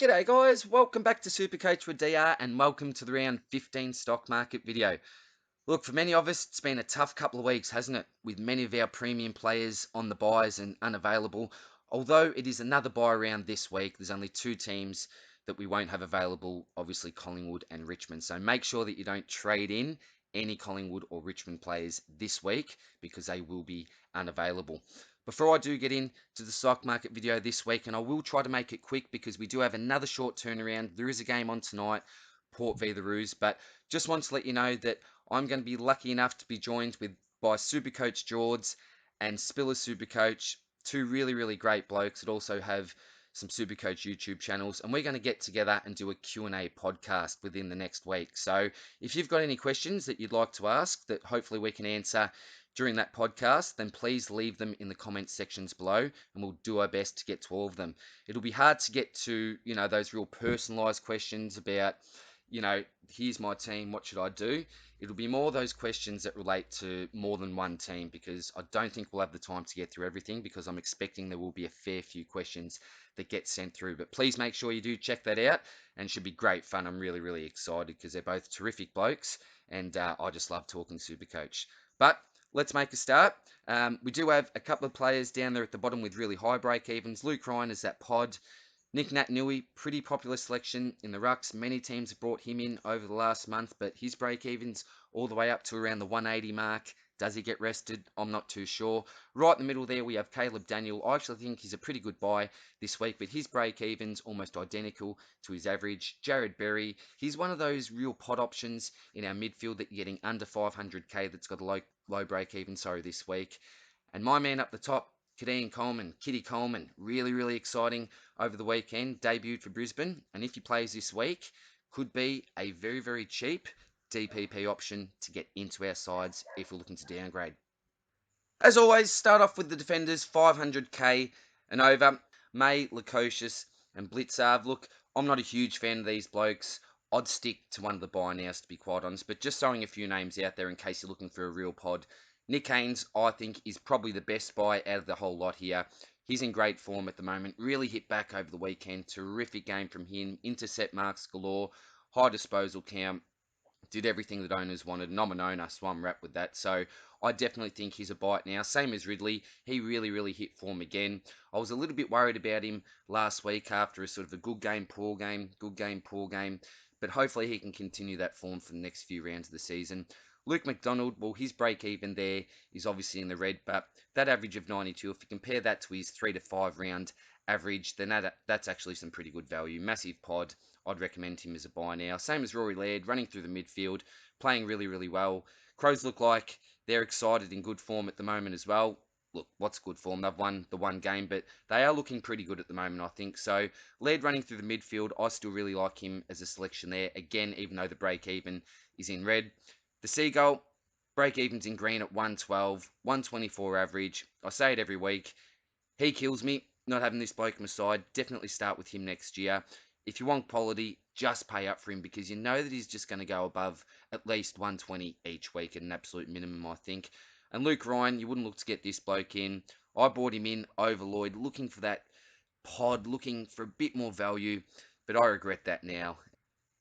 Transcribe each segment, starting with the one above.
G'day guys, welcome back to SuperCoach with DR and welcome to the round 15 stock market video. Look, for many of us, it's been a tough couple of weeks, hasn't it? With many of our premium players on the buys and unavailable. Although it is another buy round this week, there's only two teams that we won't have available, obviously Collingwood and Richmond. So make sure that you don't trade in any Collingwood or Richmond players this week because they will be unavailable. Before I do get into the stock market video this week, and I will try to make it quick because we do have another short turnaround. There is a game on tonight, Port v the Roos, but just want to let you know that I'm going to be lucky enough to be joined by SuperCoach Jords and Spillers Supercoach, two really great blokes that also have some SuperCoach YouTube channels, and we're going to get together and do a Q&A podcast within the next week. So if you've got any questions that you'd like to ask that hopefully we can answer during that podcast, then please leave them in the comment sections below and we'll do our best to get to all of them. It'll be hard to get to, those real personalized questions about, here's my team, what should I do? It'll be more those questions that relate to more than one team because I don't think we'll have the time to get through everything because I'm expecting there will be a fair few questions that get sent through. But please make sure you do check that out and it should be great fun. I'm really excited because they're both terrific blokes and I just love talking Supercoach. But let's make a start. We do have a couple of players down there at the bottom with really high break evens. Luke Ryan is that pod. Nick Naitanui, pretty popular selection in the Rucks. Many teams have brought him in over the last month, but his break-evens all the way up to around the 180 mark. Does he get rested? I'm not too sure. Right in the middle there, we have Caleb Daniel. I actually think he's a pretty good buy this week, but his break-evens almost identical to his average. Jared Berry, he's one of those real pod options in our midfield that you're getting under 500k that's got a low break-even, this week. And my man up the top, Kitty Coleman, really exciting over the weekend, debuted for Brisbane, and if he plays this week, could be a very cheap DPP option to get into our sides if we're looking to downgrade. As always, start off with the defenders, 500k and over. May, Lukosius, and Blitzarv. Look, I'm not a huge fan of these blokes. I'd stick to one of the buy nows, to be quite honest, but just throwing a few names out there in case you're looking for a real pod. Nick Haynes, I think, is probably the best buy out of the whole lot here. He's in great form at the moment. Really hit back over the weekend. Terrific game from him. Intercept marks galore. High disposal count. Did everything that owners wanted. And I'm an owner, so I'm wrapped with that. So I definitely think he's a bite now. Same as Ridley. He really hit form again. I was a little bit worried about him last week after a sort of a good game, poor game, good game, poor game. But hopefully he can continue that form for the next few rounds of the season. Luke McDonald, well, his break even there is obviously in the red, but that average of 92, if you compare that to his 3 to 5 round average, then that's actually some pretty good value. Massive pod. I'd recommend him as a buy now. Same as Rory Laird, running through the midfield, playing really well. Crows look like they're excited in good form at the moment as well. Look, what's good form? They've won the one game, but they are looking pretty good at the moment, I think. So, Laird running through the midfield, I still really like him as a selection there. Again, even though the break-even is in red. The Seagull, break-even's in green at 112, 124 average. I say it every week. He kills me, not having this bloke on my side. Definitely start with him next year. If you want quality, just pay up for him because you know that he's just going to go above at least 120 each week at an absolute minimum, I think. And Luke Ryan, you wouldn't look to get this bloke in. I bought him in over Lloyd, looking for that pod, looking for a bit more value, but I regret that now.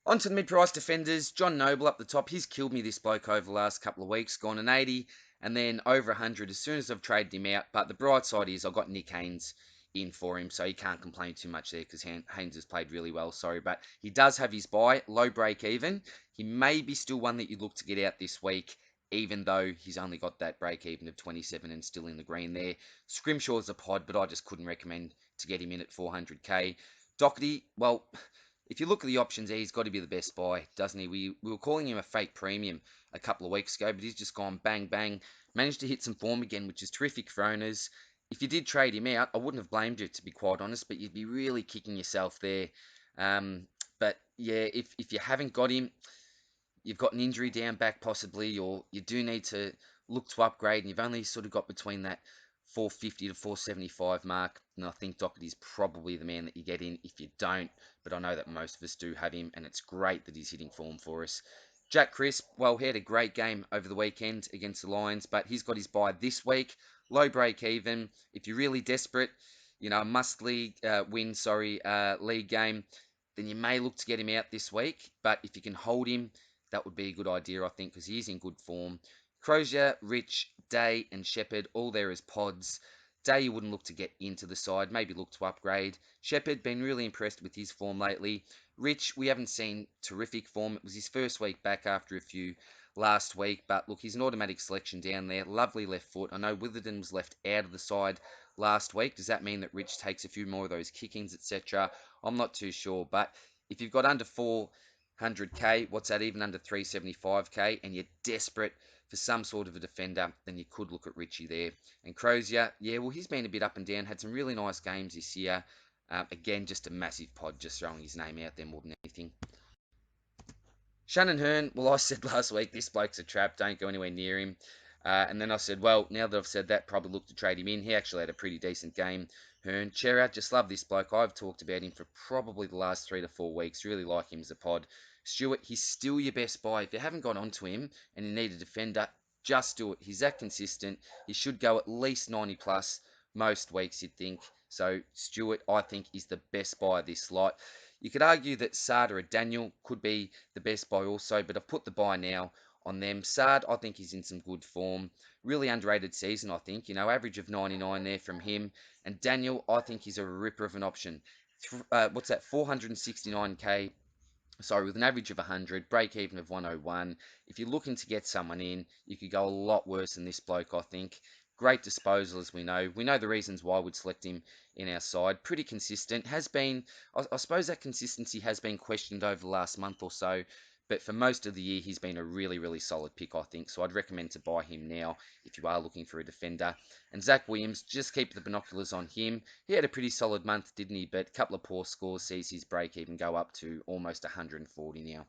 On to the mid-price defenders. John Noble up the top. He's killed me, this bloke, over the last couple of weeks. Gone an 80 and then over 100 as soon as I've traded him out. But the bright side is I've got Nick Haynes in for him, so he can't complain too much there because Haynes has played really well, but he does have his buy, low break even. He may be still one that you look to get out this week, even though he's only got that break even of 27 and still in the green there. Scrimshaw's a pod, but I just couldn't recommend to get him in at 400k. Doherty, well, if you look at the options there, he's got to be the best buy, doesn't he? We were calling him a fake premium a couple of weeks ago, but he's just gone bang. Managed to hit some form again, which is terrific for owners. If you did trade him out, I wouldn't have blamed you, to be quite honest, but you'd be really kicking yourself there. But yeah, if you haven't got him, you've got an injury down back possibly, or you do need to look to upgrade, and you've only sort of got between that 450 to 475 mark, and I think Doherty's probably the man that you get in if you don't, but I know that most of us do have him, and it's great that he's hitting form for us. Jack Crisp, well, he had a great game over the weekend against the Lions, but he's got his bye this week. Low break even. If you're really desperate, a must league win, league game, then you may look to get him out this week. But if you can hold him, that would be a good idea, I think, because he is in good form. Crozier, Rich, Day, and Shepherd, all there as pods. Day, you wouldn't look to get into the side, maybe look to upgrade. Shepherd, been really impressed with his form lately. Rich, we haven't seen terrific form. It was his first week back after a few last week, but look, he's an automatic selection down there. Lovely left foot. I know Witherden was left out of the side last week. Does that mean that Rich takes a few more of those kickings, etc.? I'm not too sure, but if you've got under 400k, what's that, even under 375k, and you're desperate for some sort of a defender, then you could look at Richie there. And Crozier, yeah, well, he's been a bit up and down, had some really nice games this year. Again, just a massive pod, just throwing his name out there more than anything. Shannon Hearn, well, I said last week, this bloke's a trap, don't go anywhere near him. And then I said, well, now that I've said that, probably look to trade him in. He actually had a pretty decent game. Hearn, cheer out, just love this bloke. I've talked about him for probably the last 3 to 4 weeks. Really like him as a pod. Stewart, he's still your best buy. If you haven't got onto him and you need a defender, just do it. He's that consistent. He should go at least 90 plus most weeks, you'd think. So Stewart, I think, is the best buy of this lot. You could argue that Sard or Daniel could be the best buy also, but I've put the buy now on them. Sard, I think he's in some good form. Really underrated season, I think. Average of 99 there from him. And Daniel, I think he's a ripper of an option. What's that? 469k. Sorry, with an average of 100, break even of 101. If you're looking to get someone in, you could go a lot worse than this bloke, I think. Great disposal, as we know. We know the reasons why we'd select him in our side. Pretty consistent. Has been, I suppose that consistency has been questioned over the last month or so. But for most of the year, he's been a really, really solid pick, I think. So I'd recommend to buy him now if you are looking for a defender. And Zach Williams, just keep the binoculars on him. He had a pretty solid month, didn't he? But a couple of poor scores sees his break even go up to almost 140 now.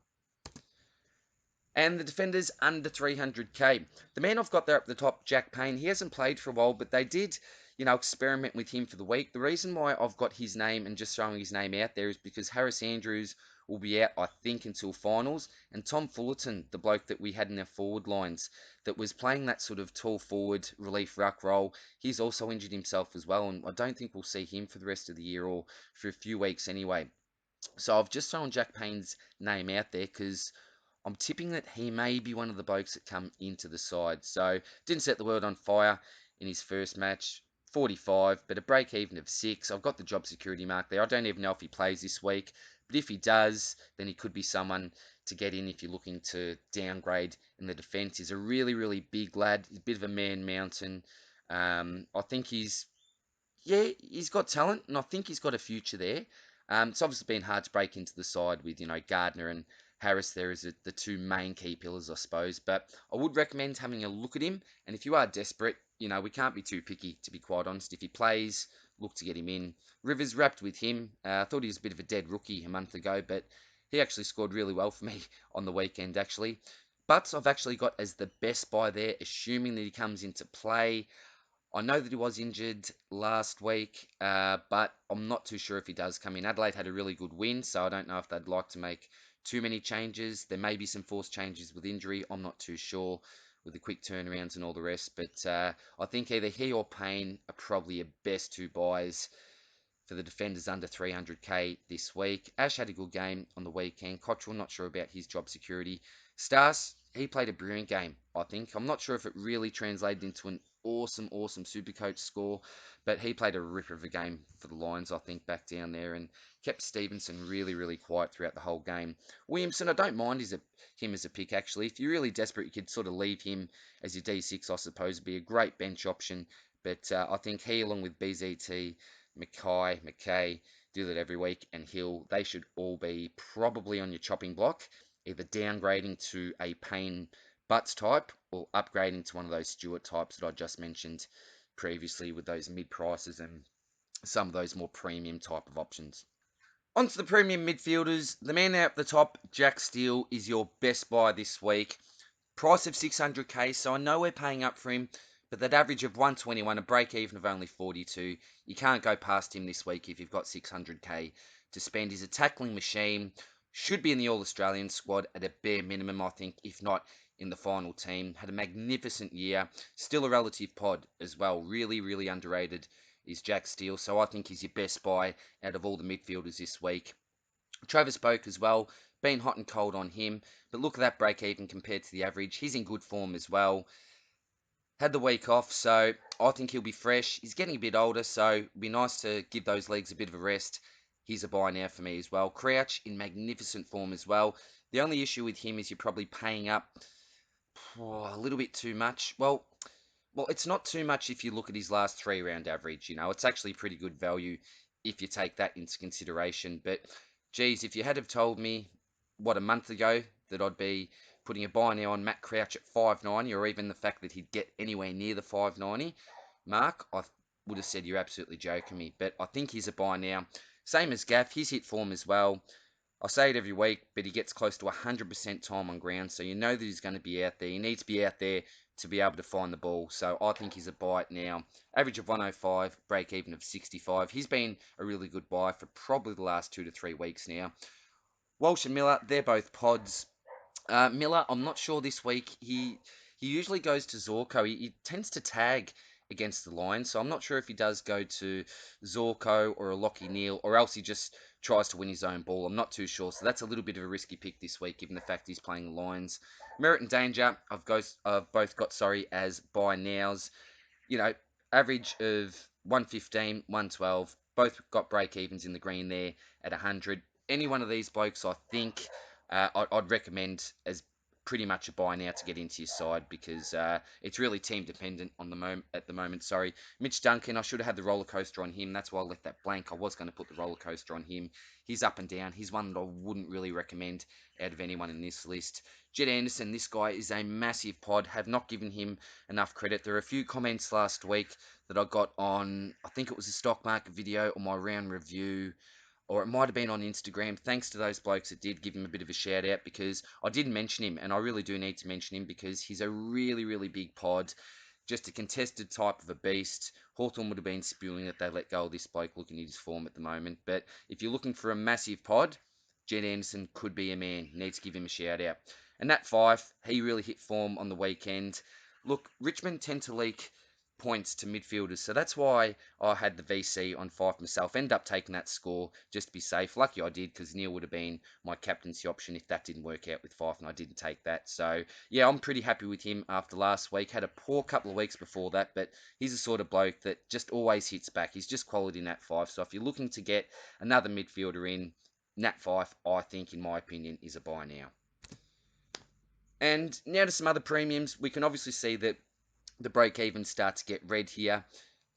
And the defenders under 300k. The man I've got there up the top, Jack Payne, he hasn't played for a while, but they did, experiment with him for the week. The reason why I've got his name and just throwing his name out there is because Harris Andrews will be out, I think, until finals. And Tom Fullerton, the bloke that we had in our forward lines that was playing that sort of tall forward relief ruck role, he's also injured himself as well. And I don't think we'll see him for the rest of the year or for a few weeks anyway. So I've just thrown Jack Payne's name out there because I'm tipping that he may be one of the blokes that come into the side. So didn't set the world on fire in his first match. 45, but a break even of 6. I've got the job security mark there. I don't even know if he plays this week, but if he does, then he could be someone to get in if you're looking to downgrade in the defence. He's a really, really big lad. He's a bit of a man mountain. I think he's got talent, and I think he's got a future there. It's obviously been hard to break into the side with, Gardner and Harris there as the two main key pillars, I suppose. But I would recommend having a look at him. And if you are desperate, we can't be too picky, to be quite honest. If he plays, look to get him in. Rivers wrapped with him. I thought he was a bit of a dead rookie a month ago, but he actually scored really well for me on the weekend, actually. But I've actually got as the best buy there, assuming that he comes into play. I know that he was injured last week, but I'm not too sure if he does come in. Adelaide had a really good win, so I don't know if they'd like to make too many changes. There may be some forced changes with injury. I'm not too sure with the quick turnarounds and all the rest. But I think either he or Payne are probably your best two buys for the defenders under 300k this week. Ash had a good game on the weekend. Cottrell, not sure about his job security. Stas, he played a brilliant game, I think. I'm not sure if it really translated into an awesome SuperCoach score, but he played a ripper of a game for the Lions, I think, back down there and kept Stevenson really, really quiet throughout the whole game. Williamson, I don't mind him as a pick, actually. If you're really desperate, you could sort of leave him as your D6, I suppose. It'd be a great bench option, but I think he, along with BZT, McKay, do that every week, and Hill, they should all be probably on your chopping block, either downgrading to a Payne Butts type or upgrading to one of those Stewart types that I just mentioned previously with those mid prices and some of those more premium type of options. On to the premium midfielders. The man out at the top, Jack Steele, is your best buy this week. Price of 600k, so I know we're paying up for him, but that average of 121, a break even of only 42, you can't go past him this week if you've got 600k to spend. He's a tackling machine, should be in the All-Australian squad at a bare minimum, I think, if not in the final team. Had a magnificent year, still a relative pod as well, really, really underrated is Jack Steele, so I think he's your best buy out of all the midfielders this week. Travis Boak as well, been hot and cold on him, but look at that break even compared to the average. He's in good form as well. Had the week off, so I think he'll be fresh. He's getting a bit older, so it'd be nice to give those legs a bit of a rest. He's a buy now for me as well. Crouch in magnificent form as well. The only issue with him is you're probably paying up a little bit too much. Well, it's not too much if you look at his last 3 round average. It's actually pretty good value if you take that into consideration. But, geez, if you had have told me, a month ago that I'd be putting a buy now on Matt Crouch at 590, or even the fact that he'd get anywhere near the 590 mark, I would have said you're absolutely joking me. But I think he's a buy now. Same as Gaff, he's hit form as well. I say it every week, but he gets close to 100% time on ground, so you know that he's going to be out there. He needs to be out there to be able to find the ball, so I think he's a buy now. Average of 105, break even of 65. He's been a really good buy for probably the last 2 to 3 weeks now. Walsh and Miller, they're both pods. Miller, I'm not sure this week. He usually goes to Zorko. He tends to tag against the line, so I'm not sure if he does go to Zorko or a Lockie Neal, or else he just tries to win his own ball. I'm not too sure, so that's a little bit of a risky pick this week, given the fact he's playing the Lions. Merit and Danger, I've both got as buy nows. You know, average of 115, 112. Both got break evens in the green there at 100. Any one of these blokes, I think, I'd recommend as pretty much a buy now to get into your side, because it's really team dependent on the moment at the moment. Sorry, Mitch Duncan, I should have had the roller coaster on him. That's why I left that blank. I was going to put the roller coaster on him. He's up and down. He's one that I wouldn't really recommend out of anyone in this list. Jed Anderson, this guy is a massive pod. Have not given him enough credit. There are a few comments last week that I got on, I think it was a stock market video or my round review, or it might have been on Instagram. Thanks to those blokes that did give him a bit of a shout out, because I did mention him, and I really do need to mention him because he's a really, really big pod. Just a contested type of a beast. Hawthorn would have been spewing that they let go of this bloke looking at his form at the moment. But if you're looking for a massive pod, Jed Anderson could be a man. You need to give him a shout out. And that Fife, he really hit form on the weekend. Look, Richmond tend to leak points to midfielders, so that's why I had the VC on Fife myself. Ended up taking that score just to be safe. Lucky I did, because Neil would have been my captaincy option if that didn't work out with Fife, and I didn't take that. So yeah, I'm pretty happy with him after last week. Had a poor couple of weeks before that, but he's the sort of bloke that just always hits back. He's just quality Nat Fife. So if you're looking to get another midfielder in, Nat Fife, I think, in my opinion, is a buy now. And now to some other premiums. We can obviously see that the break-even start to get red here.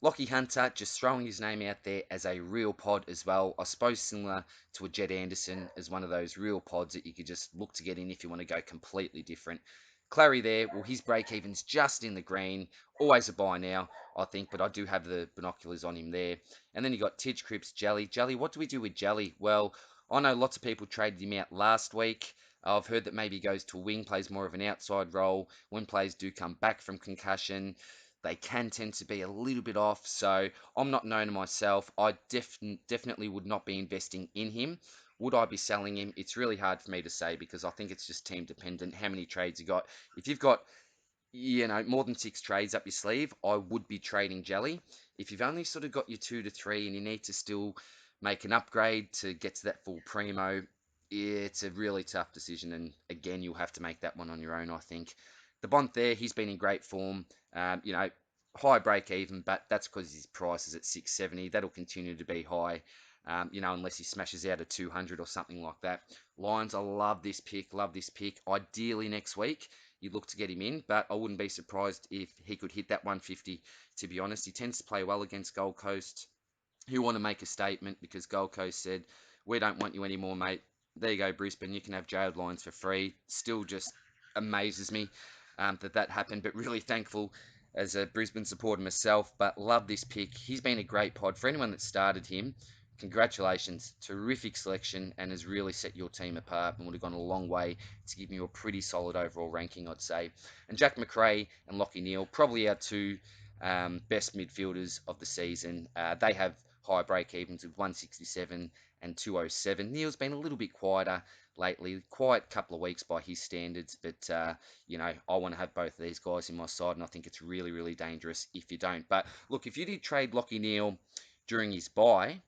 Lockie Hunter just throwing his name out there as a real pod as well. I suppose similar to a Jed Anderson as one of those real pods that you could just look to get in if you want to go completely different. Clary there, well, his break-even's just in the green. Always a buy now, I think, but I do have the binoculars on him there. And then you got Tidge Cripps, Jelly. Jelly, what do we do with Jelly? Well, I know lots of people traded him out last week. I've heard that maybe he goes to a wing, plays more of an outside role. When players do come back from concussion, they can tend to be a little bit off. So I'm not known to myself. I definitely would not be investing in him. Would I be selling him? It's really hard for me to say, because I think it's just team dependent, how many trades you got. If you've got, more than 6 trades up your sleeve, I would be trading Jelly. If you've only sort of got your 2 to 3 and you need to still make an upgrade to get to that full primo, it's a really tough decision, and again, you'll have to make that one on your own, I think. The Bond there, he's been in great form. High break even, but that's because his price is at 670. That'll continue to be high, unless he smashes out a 200 or something like that. Lions, I love this pick, Ideally next week, you look to get him in, but I wouldn't be surprised if he could hit that 150, to be honest. He tends to play well against Gold Coast. He'll want to make a statement, because Gold Coast said, we don't want you anymore, mate. There you go, Brisbane. You can have jailed Lions for free. Still just amazes me that happened, but really thankful as a Brisbane supporter myself. But love this pick. He's been a great pod. For anyone that started him, congratulations. Terrific selection, and has really set your team apart and would have gone a long way to give you a pretty solid overall ranking, I'd say. And Jack McRae and Lockie Neal, probably our two best midfielders of the season. They have high break evens with 167 and 207. Neil's been a little bit quieter lately, quiet couple of weeks by his standards, but I want to have both of these guys in my side, and I think it's really, really dangerous if you don't. But look, if you did trade Lachie Neale during his bye,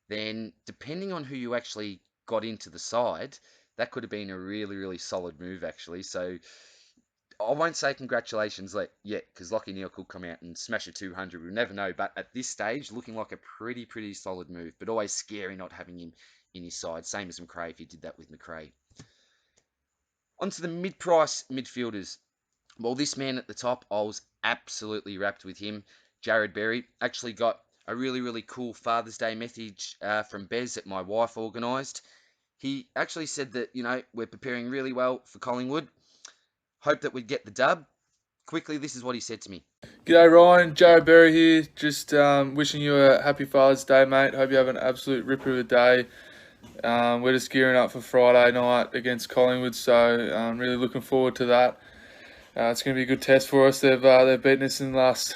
then depending on who you actually got into the side, that could have been a really, really solid move, actually. So I won't say congratulations yet, because Lachie Neale could come out and smash a 200. We'll never know. But at this stage, looking like a pretty, pretty solid move. But always scary not having him in his side. Same as McRae if you did that with McRae. Onto the mid-price midfielders. Well, this man at the top, I was absolutely wrapped with him. Jared Berry. Actually got a really, really cool Father's Day message from Bez that my wife organised. He actually said that, we're preparing really well for Collingwood. Hope that we'd get the dub. Quickly, this is what he said to me. G'day Ryan, Jared Berry here. Just wishing you a happy Father's Day, mate. Hope you have an absolute ripper of a day. We're just gearing up for Friday night against Collingwood, so I'm really looking forward to that. It's going to be a good test for us. They've beaten us in the last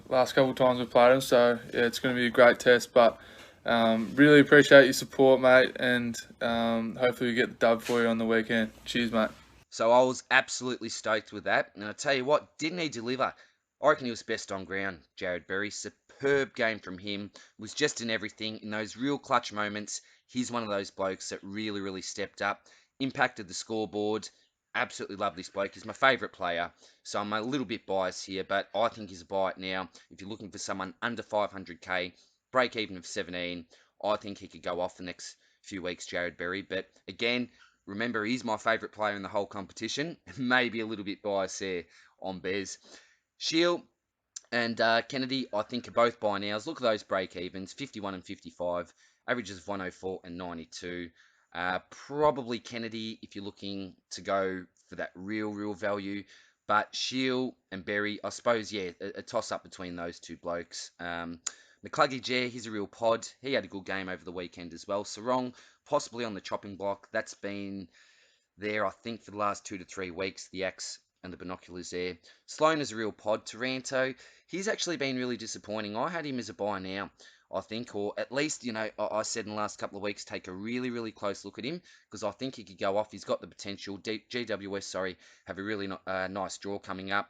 couple of times we've played them, so yeah, it's going to be a great test. But really appreciate your support, mate, and hopefully we get the dub for you on the weekend. Cheers, mate. So I was absolutely stoked with that. And I tell you what, didn't he deliver? I reckon he was best on ground, Jared Berry. Superb game from him. Was just in everything. In those real clutch moments, he's one of those blokes that really, really stepped up. Impacted the scoreboard. Absolutely love this bloke. He's my favourite player. So I'm a little bit biased here, but I think he's a buy it now. If you're looking for someone under 500k, break even of 17, I think he could go off the next few weeks, Jared Berry. But again, remember, he's my favourite player in the whole competition. Maybe a little bit biased there on Bez. Shield and Kennedy, I think, are both buy nows. Look at those break evens, 51 and 55, averages of 104 and 92. Probably Kennedy if you're looking to go for that real value. But Shield and Berry, I suppose, yeah, a toss-up between those two blokes. McCluggage, yeah, he's a real pod. He had a good game over the weekend as well. Sarong, possibly on the chopping block. That's been there, I think, for the last 2 to 3 weeks, the axe and the binoculars there. Sloan is a real pod. Taranto, he's actually been really disappointing. I had him as a buy now, I think, or at least, I said in the last couple of weeks, take a really, really close look at him, because I think he could go off. He's got the potential. GWS, have a really nice draw coming up.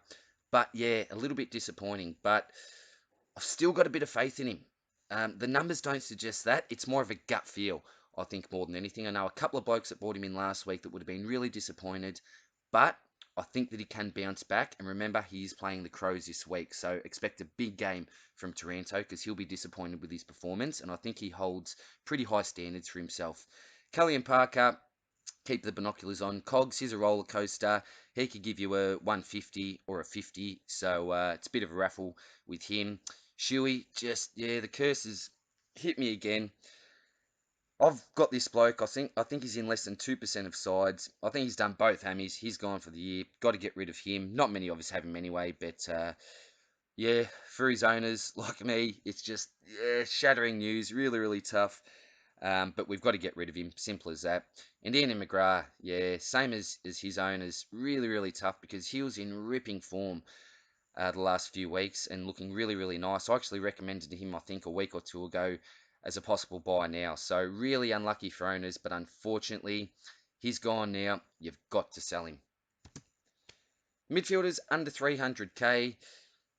But yeah, a little bit disappointing. But I've still got a bit of faith in him. The numbers don't suggest that. It's more of a gut feel, I think, more than anything. I know a couple of blokes that bought him in last week that would have been really disappointed, but I think that he can bounce back. And remember, he's playing the Crows this week, so expect a big game from Taranto because he'll be disappointed with his performance, and I think he holds pretty high standards for himself. Kelly and Parker, keep the binoculars on. Cogs, he's a roller coaster. He could give you a 150 or a 50, so it's a bit of a raffle with him. Shuey, just, yeah, the curse has hit me again. I've got this bloke, I think he's in less than 2% of sides. I think he's done both hammies. He's gone for the year. Got to get rid of him. Not many of us have him anyway, but yeah, for his owners like me, it's just shattering news. Really, really tough. But we've got to get rid of him. Simple as that. And Ian McGrath, yeah, same as his owners. Really, really tough because he was in ripping form the last few weeks and looking really, really nice. I actually recommended him, I think, a week or two ago as a possible buy now. So really unlucky for owners, but unfortunately, he's gone now. You've got to sell him. Midfielders under 300k.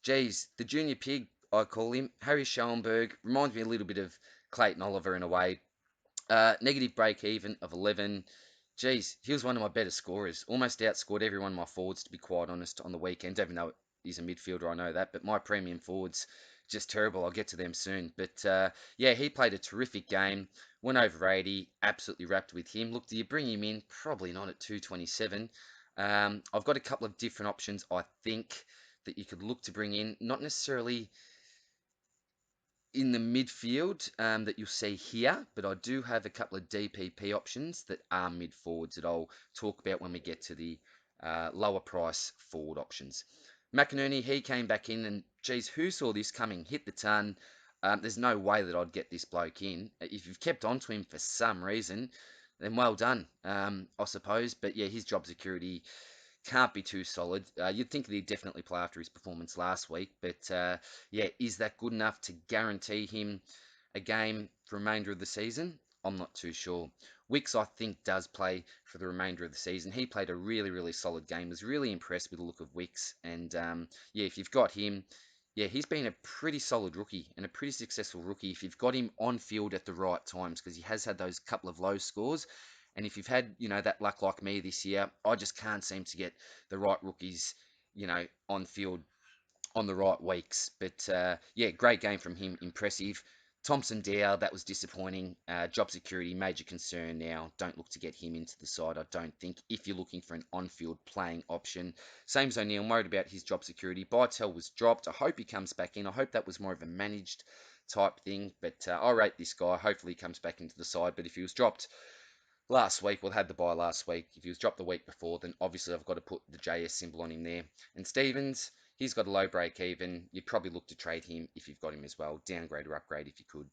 Geez, the junior pig, I call him. Harry Schoenberg. Reminds me a little bit of Clayton Oliver in a way. Negative break even of 11. Geez, he was one of my better scorers. Almost outscored every one of my forwards, to be quite honest, on the weekend. Even though he's a midfielder, I know that. But my premium forwards, just terrible. I'll get to them soon. But yeah, he played a terrific game. Went over 80. Absolutely wrapped with him. Look, do you bring him in? Probably not at 227. I've got a couple of different options, I think, that you could look to bring in. Not necessarily in the midfield that you'll see here, but I do have a couple of DPP options that are mid forwards that I'll talk about when we get to the lower price forward options. McInerney, he came back in and, geez, who saw this coming? Hit the ton. There's no way that I'd get this bloke in. If you've kept on to him for some reason, then well done, I suppose. But yeah, his job security can't be too solid. You'd think that he'd definitely play after his performance last week, but yeah, is that good enough to guarantee him a game for the remainder of the season? I'm not too sure. Wicks, I think, does play for the remainder of the season. He played a really, really solid game. Was really impressed with the look of Wicks. And yeah, if you've got him, yeah, he's been a pretty solid rookie and a pretty successful rookie if you've got him on field at the right times, because he has had those couple of low scores. And if you've had, that luck like me this year, I just can't seem to get the right rookies, on field on the right weeks. But yeah, great game from him, impressive. Thompson Dow, that was disappointing. Job security, major concern now. Don't look to get him into the side, I don't think, if you're looking for an on-field playing option. Same as O'Neill, I'm worried about his job security. Bytel was dropped. I hope he comes back in. I hope that was more of a managed type thing. But I rate this guy. Hopefully he comes back into the side. But if he was dropped last week, well, had the bye last week. If he was dropped the week before, then obviously I've got to put the JS symbol on him there. And Stevens, he's got a low break even. You'd probably look to trade him if you've got him as well. Downgrade or upgrade if you could.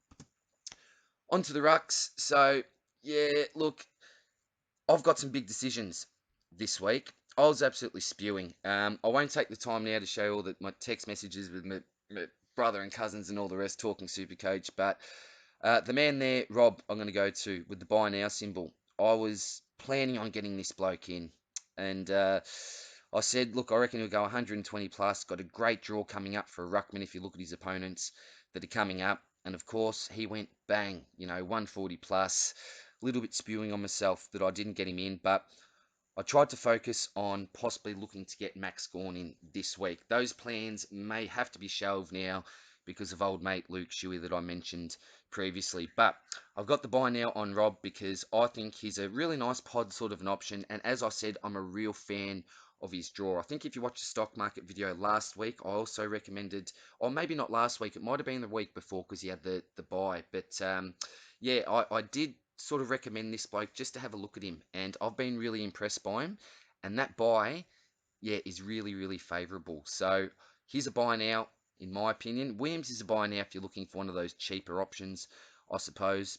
On to the Rucks. So, yeah, look, I've got some big decisions this week. I was absolutely spewing. I won't take the time now to show all my text messages with my brother and cousins and all the rest talking SuperCoach, but the man there, Rob, I'm going to go to with the buy now symbol. I was planning on getting this bloke in, and I said, look, I reckon he'll go 120 plus. Got a great draw coming up for a ruckman if you look at his opponents that are coming up. And of course, he went bang, 140 plus. A little bit spewing on myself that I didn't get him in, but I tried to focus on possibly looking to get Max Gawn in this week. Those plans may have to be shelved now because of old mate Luke Shuey that I mentioned previously. But I've got the buy now on Rob because I think he's a really nice pod sort of an option. And as I said, I'm a real fan of his draw. I think if you watched the stock market video last week, I also recommended, or maybe not last week, it might have been the week before because he had the buy. But yeah, I did sort of recommend this bloke just to have a look at him, and I've been really impressed by him. And that buy, yeah, is really, really favourable. So here's a buy now, in my opinion. Williams is a buy now if you're looking for one of those cheaper options, I suppose.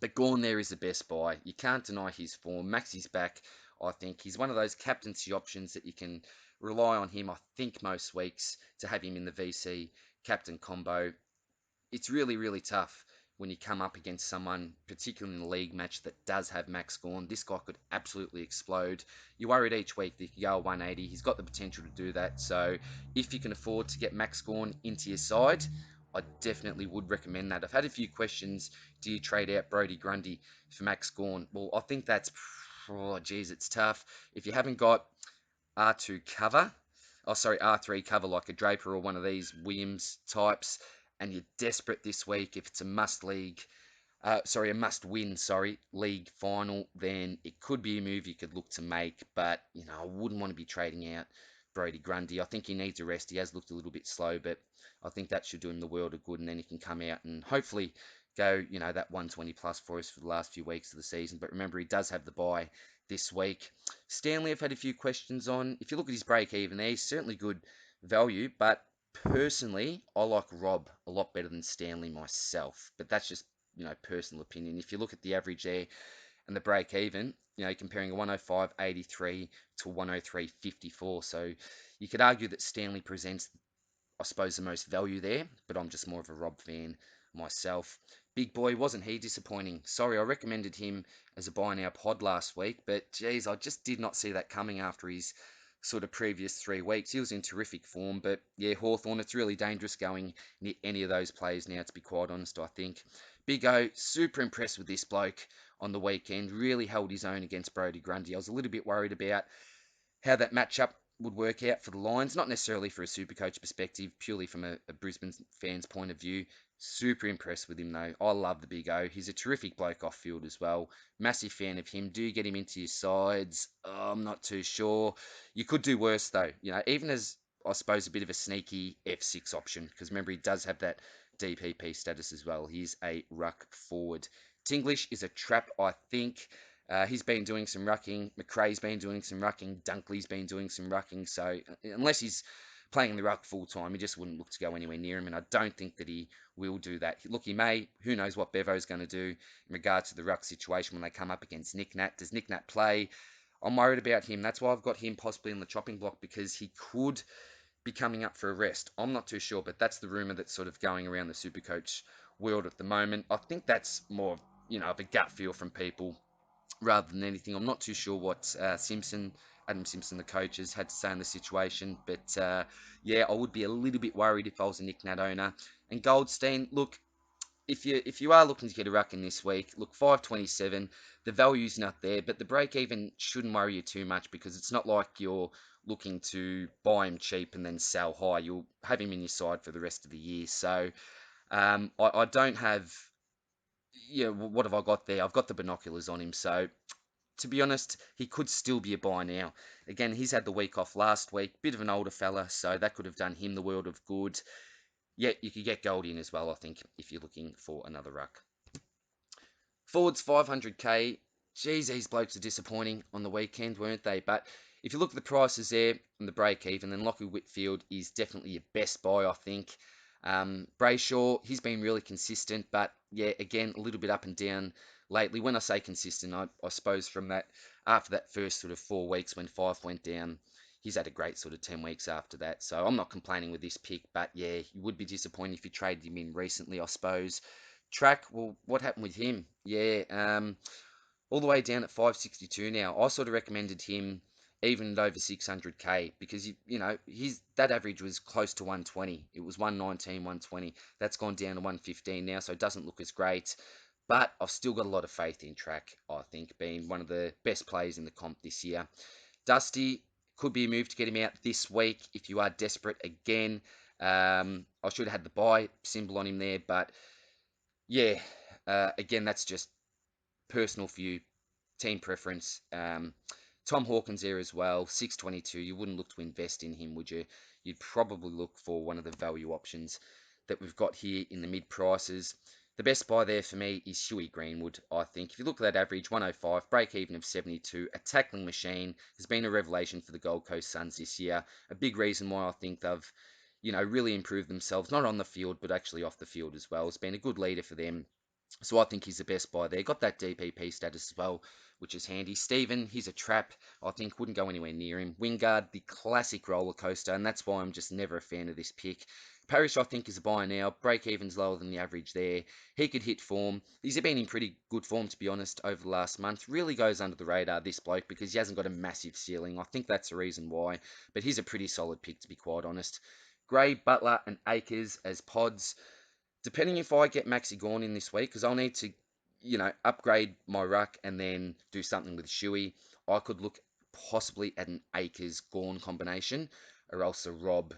But Gawn there is the best buy. You can't deny his form. Maxi's back, I think. He's one of those captaincy options that you can rely on him, I think, most weeks to have him in the VC captain combo. It's really, really tough when you come up against someone, particularly in the league match, that does have Max Gawn. This guy could absolutely explode. You're worried each week that he could go 180. He's got the potential to do that. So if you can afford to get Max Gawn into your side, I definitely would recommend that. I've had a few questions. Do you trade out Brodie Grundy for Max Gawn? Well, I think that's, oh, geez, it's tough. If you haven't got R2 cover, R3 cover like a Draper or one of these Williams types, and you're desperate this week, if it's a a must-win, league final, then it could be a move you could look to make. But I wouldn't want to be trading out Brodie Grundy. I think he needs a rest. He has looked a little bit slow, but I think that should do him the world of good, and then he can come out and hopefully go, that 120 plus for us for the last few weeks of the season. But remember, he does have the bye this week. Stanley, I've had a few questions on. If you look at his break even there, he's certainly good value, but personally, I like Rob a lot better than Stanley myself. But that's just, personal opinion. If you look at the average there and the break even, comparing a 105.83 to 103.54. So you could argue that Stanley presents, I suppose, the most value there, but I'm just more of a Rob fan myself. Big boy, wasn't he disappointing? Sorry, I recommended him as a buy now pod last week, but geez, I just did not see that coming after his sort of previous 3 weeks. He was in terrific form, but yeah, Hawthorn, it's really dangerous going near any of those players now, to be quite honest, I think. Big O, super impressed with this bloke on the weekend. Really held his own against Brodie Grundy. I was a little bit worried about how that matchup would work out for the Lions, not necessarily for a SuperCoach perspective, purely from a Brisbane fan's point of view. Super impressed with him, though. I love the Big O. He's a terrific bloke off field as well. Massive fan of him. Do you get him into your sides? Oh, I'm not too sure. You could do worse, though. Even as, I suppose, a bit of a sneaky F6 option, because remember, he does have that DPP status as well. He's a ruck forward. Tinglish is a trap, I think. He's been doing some rucking. McRae's been doing some rucking. Dunkley's been doing some rucking. So unless he's playing the ruck full time, he just wouldn't look to go anywhere near him. And I don't think that he will do that. Look, he may. Who knows what Bevo's going to do in regards to the ruck situation when they come up against Nick Nat. Does Nick Nat play? I'm worried about him. That's why I've got him possibly in the chopping block, because he could be coming up for a rest. I'm not too sure, but that's the rumour that's sort of going around the SuperCoach world at the moment. I think that's more, of a gut feel from people rather than anything. I'm not too sure what Adam Simpson, the coach, has had to say in the situation, but yeah, I would be a little bit worried if I was a Nick Nat owner. And Goldstein, look, if you are looking to get a ruck in this week, look, 527, the value's not there, but the break even shouldn't worry you too much because it's not like you're looking to buy him cheap and then sell high. You'll have him in your side for the rest of the year. So I don't have, what have I got there? I've got the binoculars on him. So to be honest, he could still be a buy now. Again, he's had the week off last week, bit of an older fella, so that could have done him the world of good. Yeah, you could get Gold in as well, I think, if you're looking for another ruck. Forwards 500k. Geez, these blokes are disappointing on the weekend, weren't they? But if you look at the prices there and the break even, then Lockie Whitfield is definitely your best buy, I think. Brayshaw, he's been really consistent, but yeah, again, a little bit up and down lately. When I say consistent, I suppose from that, after that first sort of 4 weeks when Fife went down, he's had a great sort of 10 weeks after that. So I'm not complaining with this pick, but yeah, you would be disappointed if you traded him in recently, I suppose. Track, well, what happened with him? Yeah, all the way down at 562 now. I sort of recommended him even at over 600k because his that average was close to 120. It was 119, 120. That's gone down to 115 now, so it doesn't look as great. But I've still got a lot of faith in Track, I think, being one of the best players in the comp this year. Dusty could be a move to get him out this week if you are desperate again. I should have had the buy symbol on him there, but yeah, again, that's just personal view, team preference. Tom Hawkins there as well, 622. You wouldn't look to invest in him, would you? You'd probably look for one of the value options that we've got here in the mid prices. The best buy there for me is Huey Greenwood, I think. If you look at that average, 105, break even of 72, a tackling machine, has been a revelation for the Gold Coast Suns this year. A big reason why I think they've, really improved themselves, not on the field, but actually off the field as well. It's been a good leader for them. So I think he's the best buy there. Got that DPP status as well, which is handy. Steven, he's a trap. I think wouldn't go anywhere near him. Wingard, the classic roller coaster, and that's why I'm just never a fan of this pick. Parrish, I think, is a buy now. Break even's lower than the average there. He could hit form. He's been in pretty good form, to be honest, over the last month. Really goes under the radar, this bloke, because he hasn't got a massive ceiling. I think that's the reason why. But he's a pretty solid pick, to be quite honest. Gray, Butler, and Akers as pods. Depending if I get Maxi Gorn in this week, because I'll need to, upgrade my ruck and then do something with Shuey, I could look possibly at an Akers Gorn combination or else a Rob,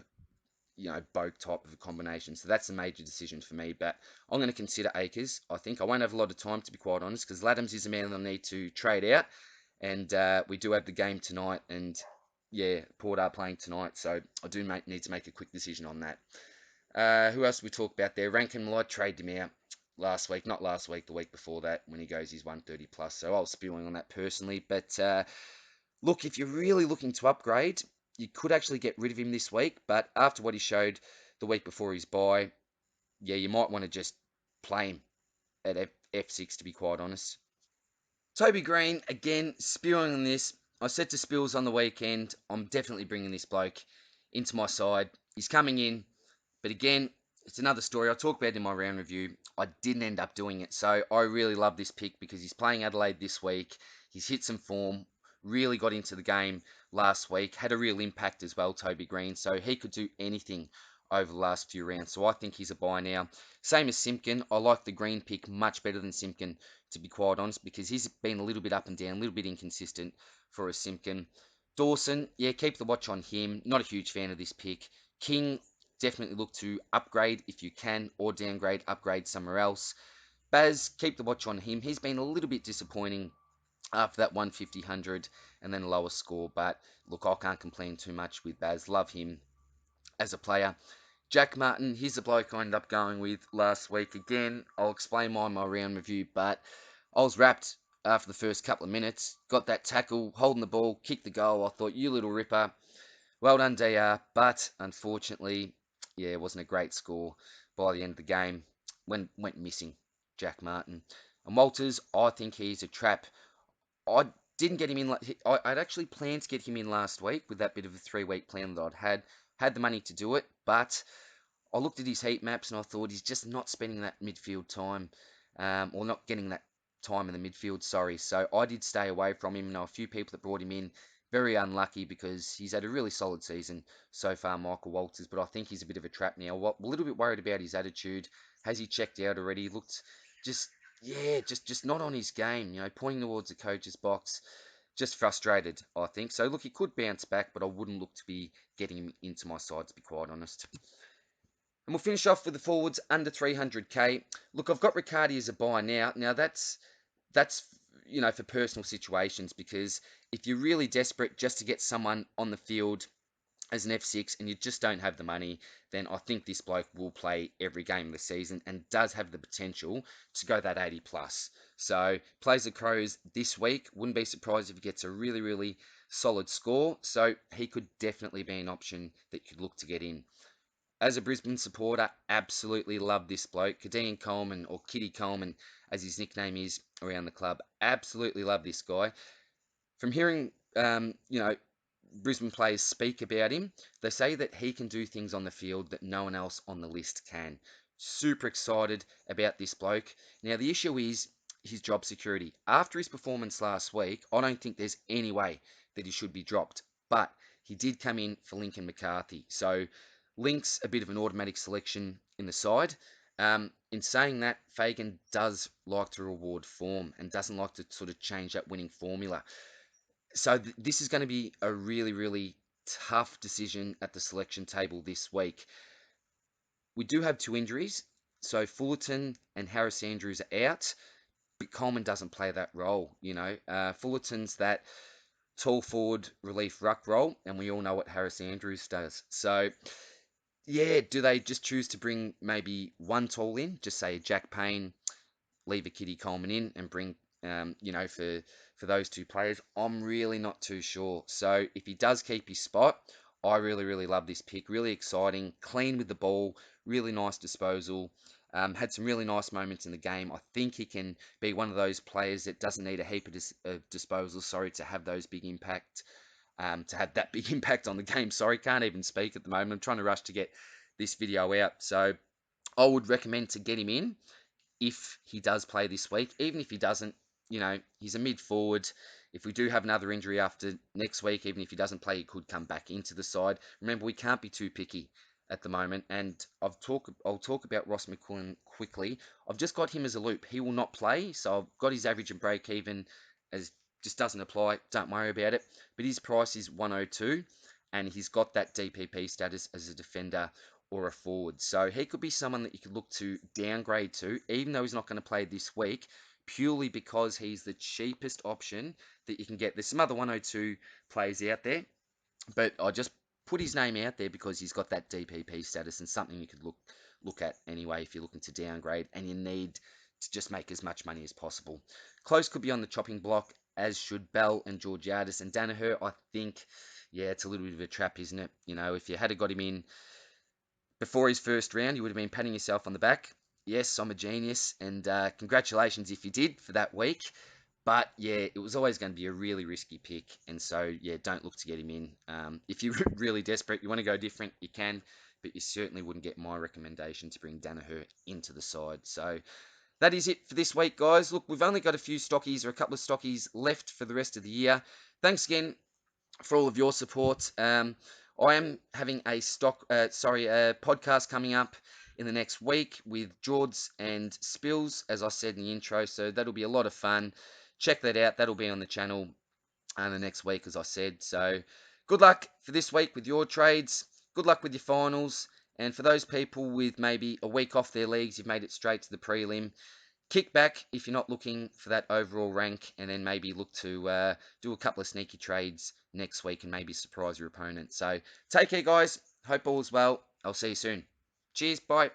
Boak type of a combination. So that's a major decision for me. But I'm going to consider Akers. I think I won't have a lot of time, to be quite honest, because Laddams is a man I need to trade out. And we do have the game tonight. And yeah, Port are playing tonight. So I do need to make a quick decision on that. Who else we talk about there? Rankin Malott traded him out last week, not last week, the week before that, when he goes he's 130 plus. So I was spewing on that personally. But look, if you're really looking to upgrade, you could actually get rid of him this week. But after what he showed the week before his buy, yeah, you might want to just play him at F6, to be quite honest. Toby Green, again, spewing on this. I said to Spills on the weekend, I'm definitely bringing this bloke into my side. He's coming in. But again, it's another story. I'll talk about it in my round review. I didn't end up doing it. So I really love this pick because he's playing Adelaide this week. He's hit some form. Really got into the game last week. Had a real impact as well, Toby Green. So he could do anything over the last few rounds. So I think he's a buy now. Same as Simpkin. I like the Green pick much better than Simpkin, to be quite honest, because he's been a little bit up and down, a little bit inconsistent for a Simpkin. Dawson, yeah, keep the watch on him. Not a huge fan of this pick. King, definitely look to upgrade if you can, or downgrade, upgrade somewhere else. Baz, keep the watch on him. He's been a little bit disappointing after that 150, 100, and then a lower score. But look, I can't complain too much with Baz. Love him as a player. Jack Martin, here's the bloke I ended up going with last week. Again, I'll explain why in my round review, but I was wrapped after the first couple of minutes. Got that tackle, holding the ball, kicked the goal. I thought, you little ripper. Well done, DR. But unfortunately, yeah, it wasn't a great score by the end of the game. Went missing, Jack Martin. And Walters, I think he's a trap. I didn't get him in. I'd actually planned to get him in last week with that bit of a 3-week plan that I'd had. Had the money to do it, but I looked at his heat maps and I thought he's just not spending that midfield time, or not getting that time in the midfield, sorry. So I did stay away from him. Now, a few people that brought him in, very unlucky because he's had a really solid season so far, Michael Walters, but I think he's a bit of a trap now. A little bit worried about his attitude. Has he checked out already? He looked just, yeah, just not on his game, pointing towards the coach's box. Just frustrated, I think. So, look, he could bounce back, but I wouldn't look to be getting him into my side, to be quite honest. And we'll finish off with the forwards under 300k. Look, I've got Riccardi as a buy now. Now that's for personal situations, because if you're really desperate just to get someone on the field as an F6 and you just don't have the money, then I think this bloke will play every game of the season and does have the potential to go that 80 plus. So plays the Crows this week. Wouldn't be surprised if he gets a really, really solid score. So he could definitely be an option that you could look to get in. As a Brisbane supporter, absolutely love this bloke. Kadeem Coleman, or Kitty Coleman, as his nickname is around the club. Absolutely love this guy. From hearing, Brisbane players speak about him, they say that he can do things on the field that no one else on the list can. Super excited about this bloke. Now, the issue is his job security. After his performance last week, I don't think there's any way that he should be dropped. But he did come in for Lincoln McCarthy. So, Link's a bit of an automatic selection in the side. In saying that, Fagan does like to reward form and doesn't like to sort of change that winning formula. So this is going to be a really, really tough decision at the selection table this week. We do have two injuries. So Fullerton and Harris Andrews are out, but Coleman doesn't play that role. Fullerton's that tall forward relief ruck role, and we all know what Harris Andrews does. So, yeah, do they just choose to bring maybe one tall in, just say Jack Payne, leave a Kitty Coleman in and bring, for those two players? I'm really not too sure. So if he does keep his spot, I really, really love this pick. Really exciting, clean with the ball, really nice disposal. Had some really nice moments in the game. I think he can be one of those players that doesn't need a heap of disposals, to have those big impact, to have that big impact on the game. Sorry, can't even speak at the moment. I'm trying to rush to get this video out. So I would recommend to get him in if he does play this week. Even if he doesn't, he's a mid forward. If we do have another injury after next week, even if he doesn't play, he could come back into the side. Remember, we can't be too picky at the moment. And I'll talk about Ross McQuillan quickly. I've just got him as a loop. He will not play, so I've got his average and break even as just doesn't apply. Don't worry about it. But his price is 102, and he's got that DPP status as a defender or a forward. So he could be someone that you could look to downgrade to, even though he's not going to play this week, purely because he's the cheapest option that you can get. There's some other 102 players out there, but I just put his name out there because he's got that DPP status and something you could look at anyway if you're looking to downgrade and you need to just make as much money as possible. Close could be on the chopping block, as should Bell and Georgiadis. And Danaher, I think, yeah, it's a little bit of a trap, isn't it? If you had got him in before his first round, you would have been patting yourself on the back. Yes, I'm a genius, and congratulations if you did for that week. But yeah, it was always going to be a really risky pick, and so yeah, don't look to get him in. If you're really desperate, you want to go different, you can, but you certainly wouldn't get my recommendation to bring Danaher into the side. So that is it for this week, guys. Look, we've only got a few stockies or a couple of stockies left for the rest of the year. Thanks again for all of your support. I am having a podcast coming up in the next week with Jords and Spills, as I said in the intro. So that'll be a lot of fun. Check that out. That'll be on the channel the next week, as I said. So good luck for this week with your trades. Good luck with your finals. And for those people with maybe a week off their leagues, you've made it straight to the prelim. Kick back if you're not looking for that overall rank, and then maybe look to do a couple of sneaky trades next week and maybe surprise your opponent. So take care, guys. Hope all is well. I'll see you soon. Cheers. Bye.